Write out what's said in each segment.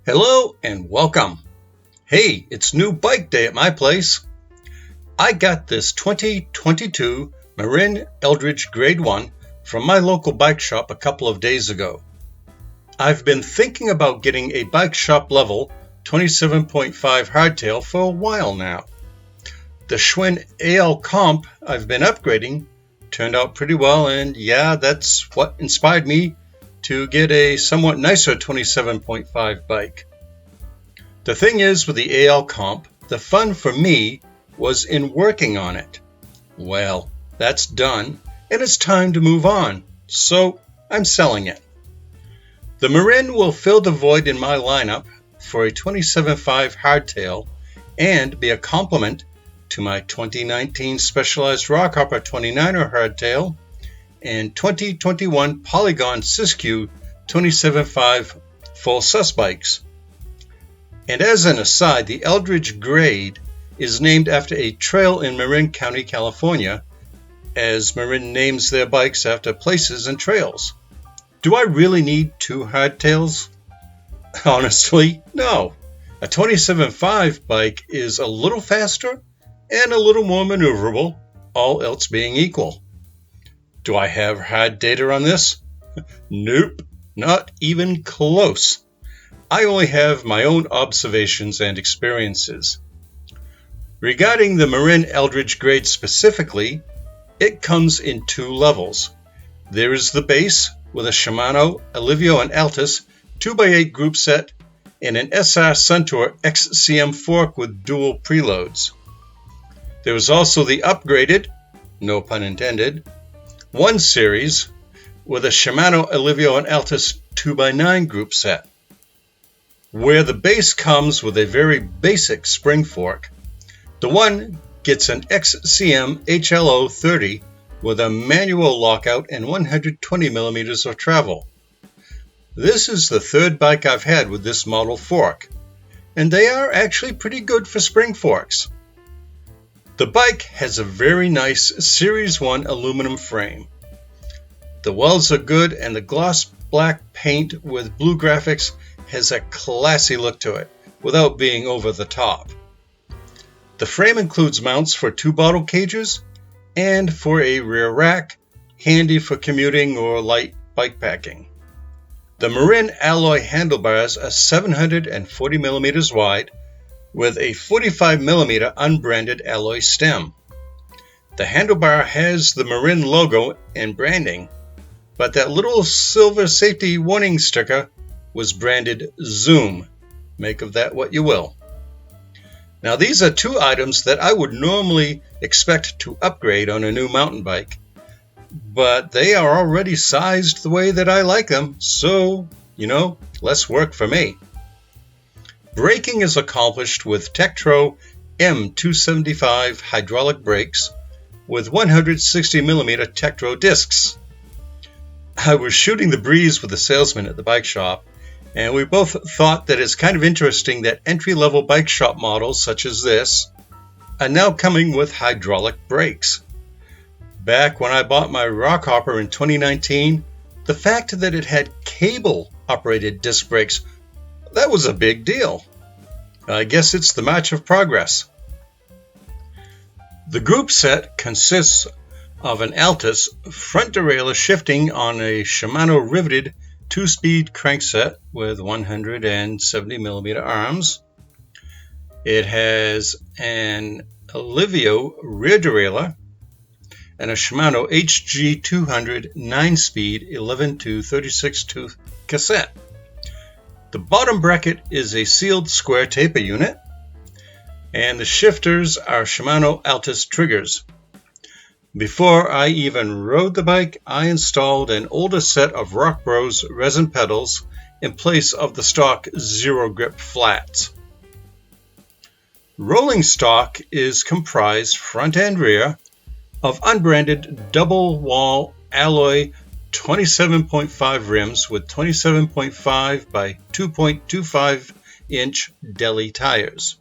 Hello and welcome. Hey, it's new bike day at my place. I got this 2022 Marin Eldridge Grade 1 from my local bike shop a couple of days ago. I've been thinking about getting a bike shop level 27.5 hardtail for a while now. The Schwinn AL Comp I've been upgrading turned out pretty well, and yeah, that's what inspired me to get a somewhat nicer 27.5 bike. The thing is, with the AL Comp, the fun for me was in working on it. Well, that's done, and it's time to move on, so I'm selling it. The Marin will fill the void in my lineup for a 27.5 hardtail and be a complement to my 2019 Specialized Rockhopper 29er hardtail and 2021 Polygon Siskiu 27.5 full sus bikes. And as an aside, the Eldridge Grade is named after a trail in Marin County, California, as Marin names their bikes after places and trails. Do I really need two hardtails? Honestly, no. A 27.5 bike is a little faster and a little more maneuverable, all else being equal. Do I have hard data on this? Nope, not even close. I only have my own observations and experiences. Regarding the Marin Eldridge Grade specifically, it comes in two levels. There is the base with a Shimano Alivio and Altus 2x8 Groupset and an SR Suntour XCM fork with dual preloads. There is also the upgraded, no pun intended, 1 series with a Shimano Alivio and Altus 2x9 Groupset, where the base comes with a very basic spring fork. The one gets an XCM HLO 30 with a manual lockout and 120 millimeters of travel. This is the third bike I've had with this model fork, and they are actually pretty good for spring forks. The bike has a very nice Series 1 aluminum frame. The welds are good, and the gloss black paint with blue graphics has a classy look to it without being over the top. The frame includes mounts for 2 bottle cages and for a rear rack, handy for commuting or light bike packing. The Marin alloy handlebars are 740 millimeters wide with a 45 millimeter unbranded alloy stem. The handlebar has the Marin logo and branding, but that little silver safety warning sticker was branded Zoom. Make of that what you will. Now, these are 2 items that I would normally expect to upgrade on a new mountain bike, but they are already sized the way that I like them, so, less work for me. Braking is accomplished with Tektro M275 hydraulic brakes with 160mm Tektro discs. I was shooting the breeze with the salesman at the bike shop, and we both thought that it's kind of interesting that entry-level bike shop models such as this are now coming with hydraulic brakes. Back when I bought my Rockhopper in 2019, the fact that it had cable-operated disc brakes, that was a big deal. I guess it's the march of progress. The Groupset consists of an Altus front derailleur shifting on a Shimano riveted 2-speed crankset with 170mm arms. It has an Alivio rear derailleur and a Shimano HG200 9-speed 11 to 36 tooth cassette. The bottom bracket is a sealed square taper unit, and the shifters are Shimano Altus triggers. Before I even rode the bike, I installed an older set of Rock Bros resin pedals in place of the stock zero grip flats. Rolling stock is comprised front and rear of unbranded double wall alloy 27.5 rims with 27.5 by 2.25 inch deli tires.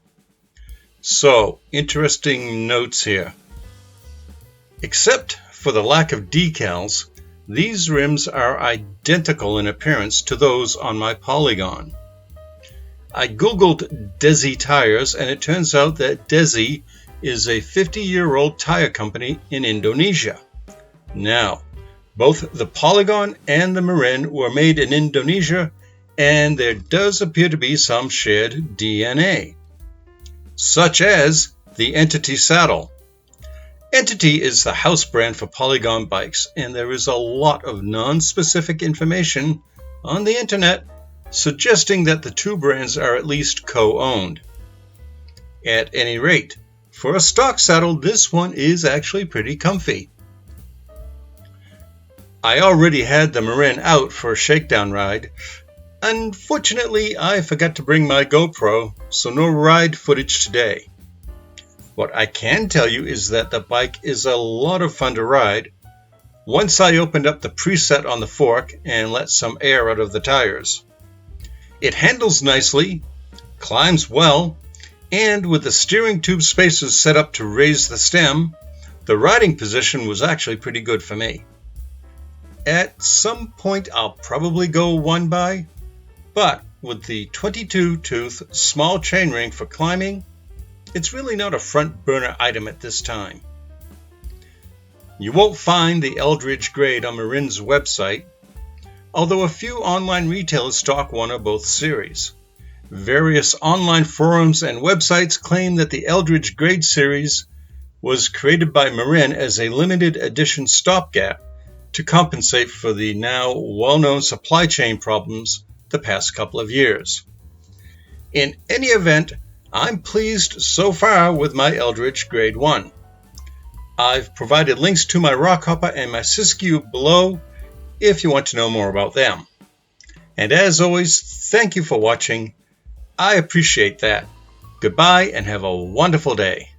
So, interesting notes here. Except for the lack of decals, these rims are identical in appearance to those on my Polygon. I googled Desi tires, and it turns out that Desi is a 50-year-old tire company in Indonesia. Now, both the Polygon and the Marin were made in Indonesia, and there does appear to be some shared DNA, such as the Entity saddle. Entity is the house brand for Polygon bikes, and there is a lot of non-specific information on the internet suggesting that the two brands are at least co-owned. At any rate, for a stock saddle, this one is actually pretty comfy. I already had the Marin out for a shakedown ride. Unfortunately, I forgot to bring my GoPro, so no ride footage today. What I can tell you is that the bike is a lot of fun to ride once I opened up the preset on the fork and let some air out of the tires. It handles nicely, climbs well, and with the steering tube spacers set up to raise the stem, the riding position was actually pretty good for me. At some point I'll probably go one by, but with the 22-tooth small chainring for climbing, it's really not a front burner item at this time. You won't find the Eldridge Grade on Marin's website, although a few online retailers stock one or both series. Various online forums and websites claim that the Eldridge Grade series was created by Marin as a limited edition stopgap to compensate for the now well-known supply chain problems the past couple of years. In any event, I'm pleased so far with my Eldridge Grade 1. I've provided links to my Rockhopper and my Siskiu below if you want to know more about them. And as always, thank you for watching. I appreciate that. Goodbye and have a wonderful day.